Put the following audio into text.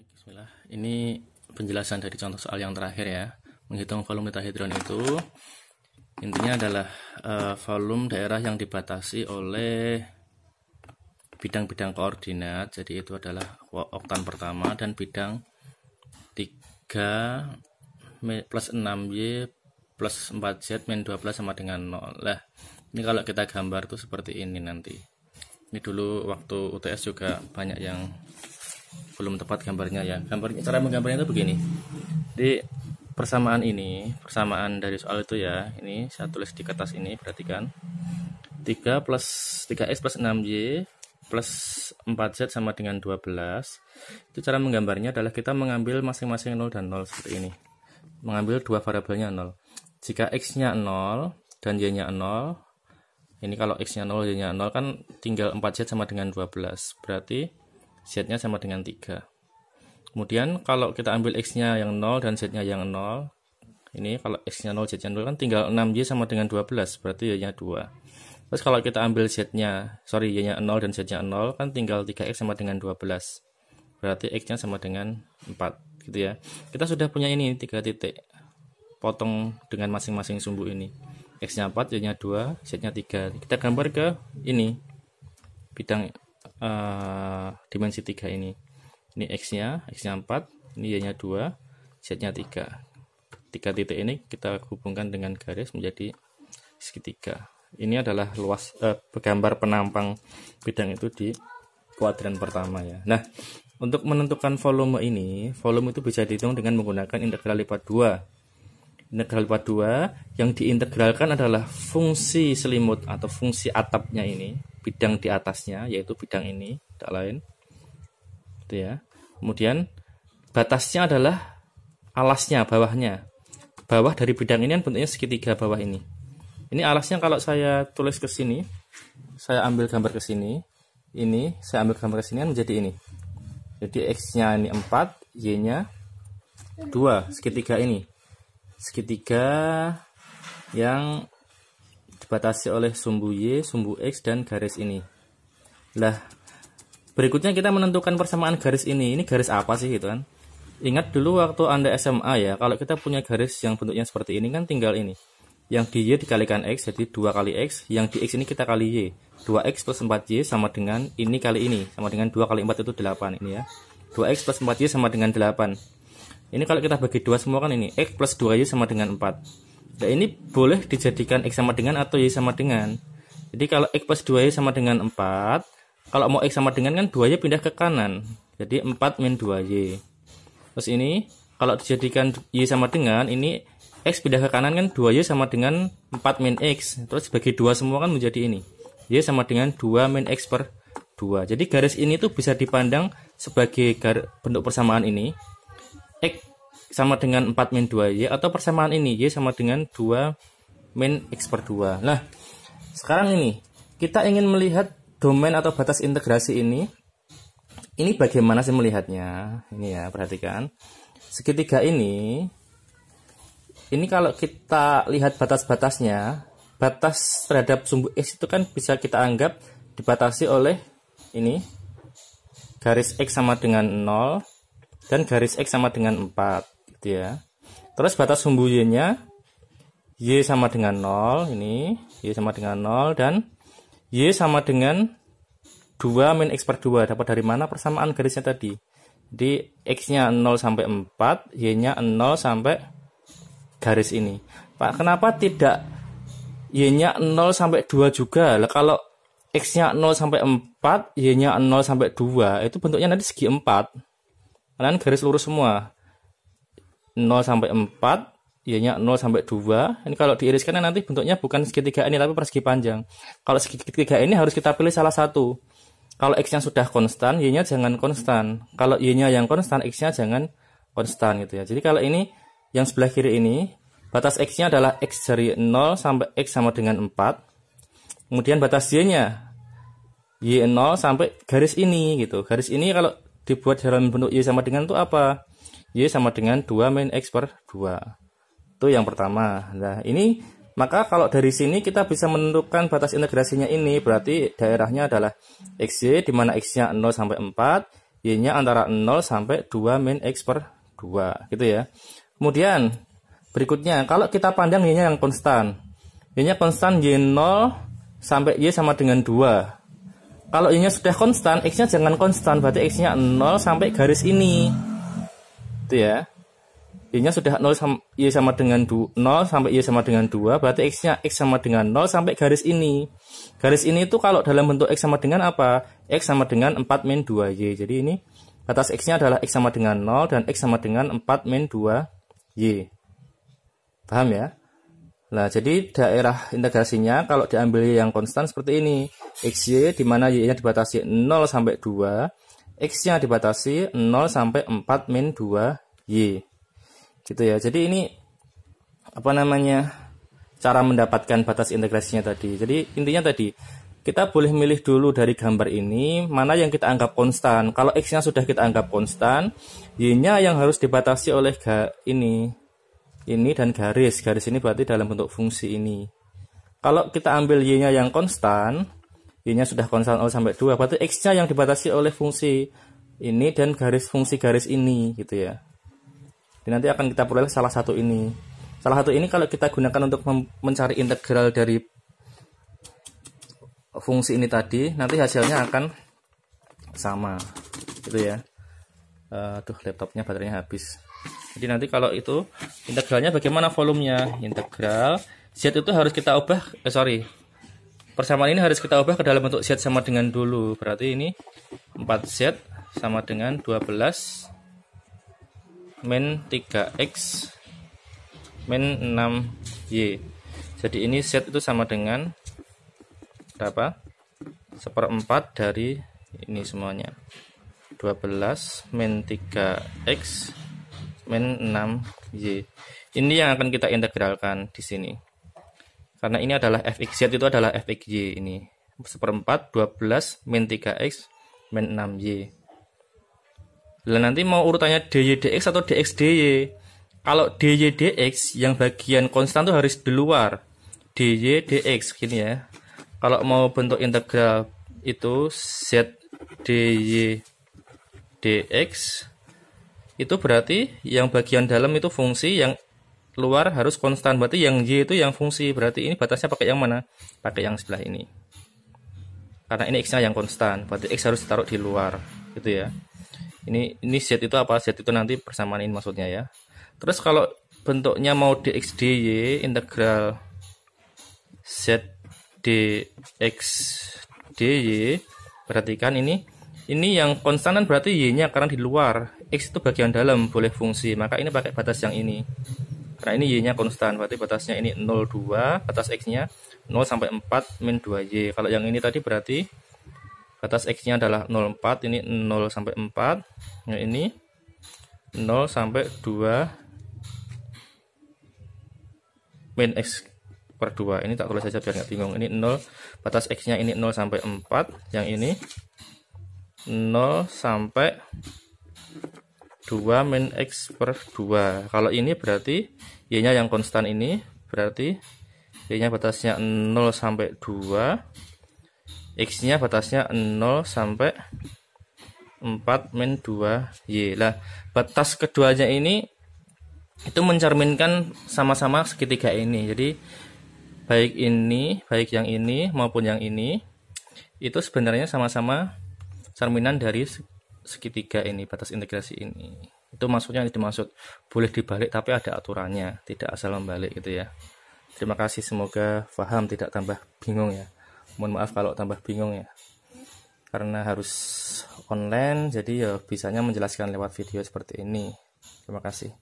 Baik, bismillah. Ini penjelasan dari contoh soal yang terakhir ya. Menghitung volume tetrahedron itu intinya adalah volume daerah yang dibatasi oleh bidang-bidang koordinat. Jadi itu adalah oktan pertama dan bidang 3 plus 6Y plus 4Z min 12 sama dengan 0. Lah, ini kalau kita gambar tuh seperti ini nanti. Ini dulu waktu UTS juga banyak yang belum tepat gambarnya ya. Cara menggambarnya itu begini. Di persamaan ini, persamaan dari soal itu ya, ini saya tulis di kertas ini, perhatikan. 3x plus 6y plus 4z sama dengan 12. Itu cara menggambarnya adalah kita mengambil masing-masing 0 dan 0 seperti ini. Mengambil dua variabelnya 0. Jika x-nya 0 dan y-nya 0, ini kalau x-nya 0, y-nya 0 kan tinggal 4z sama dengan 12. Berarti z-nya sama dengan 3. Kemudian kalau kita ambil x-nya yang 0 dan z-nya yang 0, ini kalau x-nya 0, z-nya 0 kan tinggal 6y sama dengan 12, berarti y-nya 2. Terus kalau kita ambil z-nya, y-nya 0 dan z-nya 0 kan tinggal 3x sama dengan 12. Berarti x-nya sama dengan 4, gitu ya. Kita sudah punya ini 3 titik. Potong dengan masing-masing sumbu ini. X-nya 4, y-nya 2, z-nya 3. Kita gambar ke ini. Bidang dimensi 3 ini. Ini x-nya 4, ini y-nya 2, z-nya 3. 3 titik ini kita hubungkan dengan garis menjadi segitiga. Ini adalah luas gambar penampang bidang itu di kuadran pertama ya. Nah, untuk menentukan volume ini, volume itu bisa dihitung dengan menggunakan integral lipat 2. Integral lipat 2 yang diintegralkan adalah fungsi selimut atau fungsi atapnya ini, bidang di atasnya, yaitu bidang ini, tidak lain. Gitu ya. Kemudian batasnya adalah alasnya, bawahnya. Bawah dari bidang ini kan bentuknya segitiga bawah ini. Ini alasnya kalau saya tulis ke sini, saya ambil gambar ke sini, ini saya ambil gambar ke sini kan menjadi ini. Jadi x-nya ini 4, y-nya 2, segitiga ini. Segitiga yang dibatasi oleh sumbu y, sumbu x, dan garis ini. Lah, berikutnya kita menentukan persamaan garis ini. Ini garis apa sih gitu kan? Ingat dulu waktu Anda SMA ya, kalau kita punya garis yang bentuknya seperti ini kan tinggal ini. Yang di y dikalikan x, jadi 2 kali x. Yang di x ini kita kali y. 2x plus 4y sama dengan ini kali ini. Sama dengan 2 kali 4 itu 8 ini ya. 2x plus 4y sama dengan 8. Ini kalau kita bagi 2 semua kan ini. X plus 2y sama dengan 4. Nah ini boleh dijadikan x sama dengan atau y sama dengan. Jadi kalau x plus 2y sama dengan 4. Kalau mau x sama dengan kan 2y pindah ke kanan. Jadi 4 min 2y. Terus ini kalau dijadikan y sama dengan, ini x pindah ke kanan kan 2y sama dengan 4 min x. Terus bagi 2 semua kan menjadi ini. Y sama dengan 2 min x per 2. Jadi garis ini tuh bisa dipandang sebagai bentuk persamaan ini. X sama dengan 4 min 2y atau persamaan ini y sama dengan 2 min x per 2. Nah, sekarang ini kita ingin melihat domain atau batas integrasi ini. Ini bagaimana sih melihatnya? Ini ya, perhatikan. Segitiga ini kalau kita lihat batas-batasnya, batas terhadap sumbu x itu kan bisa kita anggap dibatasi oleh ini. Garis x sama dengan 0 dan garis x sama dengan 4 gitu ya. Terus batas sumbu y-nya y sama dengan 0, ini y sama dengan 0 dan y sama dengan 2 min x per 2. Dapat dari mana persamaan garisnya tadi? Jadi x-nya 0 sampai 4, y-nya 0 sampai garis ini. Pak, kenapa tidak y-nya 0 sampai 2 juga? Lah kalau x-nya 0 sampai 4, y-nya 0 sampai 2, itu bentuknya nanti segi 4. Karena garis lurus semua. 0 sampai 4, y-nya 0 sampai 2. Ini kalau diiriskan nanti bentuknya bukan segitiga ini tapi persegi panjang. Kalau segitiga ini harus kita pilih salah satu. Kalau x-nya sudah konstan, y-nya jangan konstan. Kalau y-nya yang konstan, x-nya jangan konstan gitu ya. Jadi kalau ini yang sebelah kiri ini, batas x-nya adalah x dari 0 sampai x sama dengan 4. Kemudian batas y-nya y0 sampai garis ini gitu. Garis ini kalau dibuat dalam bentuk y sama dengan itu apa? Y sama dengan 2 min x per 2. Itu yang pertama. Nah, ini maka kalau dari sini kita bisa menentukan batas integrasinya ini. Berarti daerahnya adalah xy di mana x-nya 0 sampai 4, Y-nya antara 0 sampai 2 min X per 2 gitu ya. Kemudian berikutnya kalau kita pandang Y-nya yang konstan, Y-nya konstan Y0 sampai Y sama dengan 2. Kalau Y-nya sudah konstan, X-nya jangan konstan, berarti X-nya 0 sampai garis ini itu ya. Y-nya sudah 0 Y sama dengan 0 sampai Y sama dengan 2, berarti X-nya X sama dengan 0 sampai garis ini. Garis ini itu kalau dalam bentuk X sama dengan apa? X sama dengan 4 min 2Y. Jadi ini batas X-nya adalah X sama dengan 0 dan X sama dengan 4 min 2Y. Paham ya? Nah, jadi daerah integrasinya kalau diambil yang konstan seperti ini. XY di mana Y-nya dibatasi 0 sampai 2, X-nya dibatasi 0 sampai 4 min 2Y. Gitu ya. Jadi ini apa namanya, cara mendapatkan batas integrasinya tadi. Jadi intinya tadi kita boleh milih dulu dari gambar ini mana yang kita anggap konstan. Kalau X-nya sudah kita anggap konstan, Y-nya yang harus dibatasi oleh ini dan garis ini berarti dalam bentuk fungsi ini. Kalau kita ambil Y-nya yang konstan, Y-nya sudah konstan 0 sampai 2, berarti X-nya yang dibatasi oleh fungsi ini dan fungsi garis ini gitu ya. Nanti akan kita peroleh salah satu ini. Salah satu ini kalau kita gunakan untuk mencari integral dari fungsi ini tadi, nanti hasilnya akan sama, gitu ya. Laptopnya baterainya habis. Jadi nanti kalau itu integralnya bagaimana volumenya? Integral Z itu harus kita ubah, persamaan ini harus kita ubah ke dalam bentuk Z sama dengan dulu. Berarti ini 4Z sama dengan 12 min 3X min 6Y. Jadi ini Z itu sama dengan berapa? 1/4 dari ini semuanya. 12 min 3X min 6Y. Ini yang akan kita integralkan di sini. Karena ini adalah fx, Z itu adalah fxy ini. 1/4 12 min 3X min 6Y. Lah nanti mau urutannya dy dx atau dx dy. Kalau dy dx yang bagian konstan tuh harus di luar. Dy dx gini ya. Kalau mau bentuk integral itu z dy dx itu berarti yang bagian dalam itu fungsi, yang luar harus konstan. Berarti yang y itu yang fungsi. Berarti ini batasnya pakai yang mana? Pakai yang sebelah ini. Karena ini x-nya yang konstan, berarti x harus ditaruh di luar, gitu ya. Ini Z itu apa? Z itu nanti persamaan ini maksudnya ya. Terus kalau bentuknya mau dx dy, integral Z dx dy, perhatikan ini yang konstan kan berarti y-nya karena di luar, x itu bagian dalam boleh fungsi, maka ini pakai batas yang ini. Karena ini y-nya konstan, berarti batasnya ini 0,2, batas x-nya 0 sampai 4 min 2y. Kalau yang ini tadi berarti batas X-nya adalah 0,4, ini 0 sampai 4, nah ini 0 sampai 2 min X per 2. Ini tak tulis saja biar nggak bingung. Ini 0, batas X-nya ini 0 sampai 4, yang ini 0 sampai 2 min X per 2. Kalau ini berarti Y-nya yang konstan ini, berarti Y-nya batasnya 0 sampai 2, X-nya batasnya 0 sampai 4 min 2Y. Lah, batas keduanya ini itu mencerminkan sama-sama segitiga ini. Jadi baik yang ini maupun yang ini itu sebenarnya sama-sama cerminan dari segitiga ini, batas integrasi ini. Itu maksudnya yang dimaksud. Boleh dibalik tapi ada aturannya, tidak asal membalik gitu ya. Terima kasih, semoga paham, tidak tambah bingung ya. Mohon maaf kalau tambah bingung ya, karena harus online, jadi ya bisanya menjelaskan lewat video seperti ini. Terima kasih.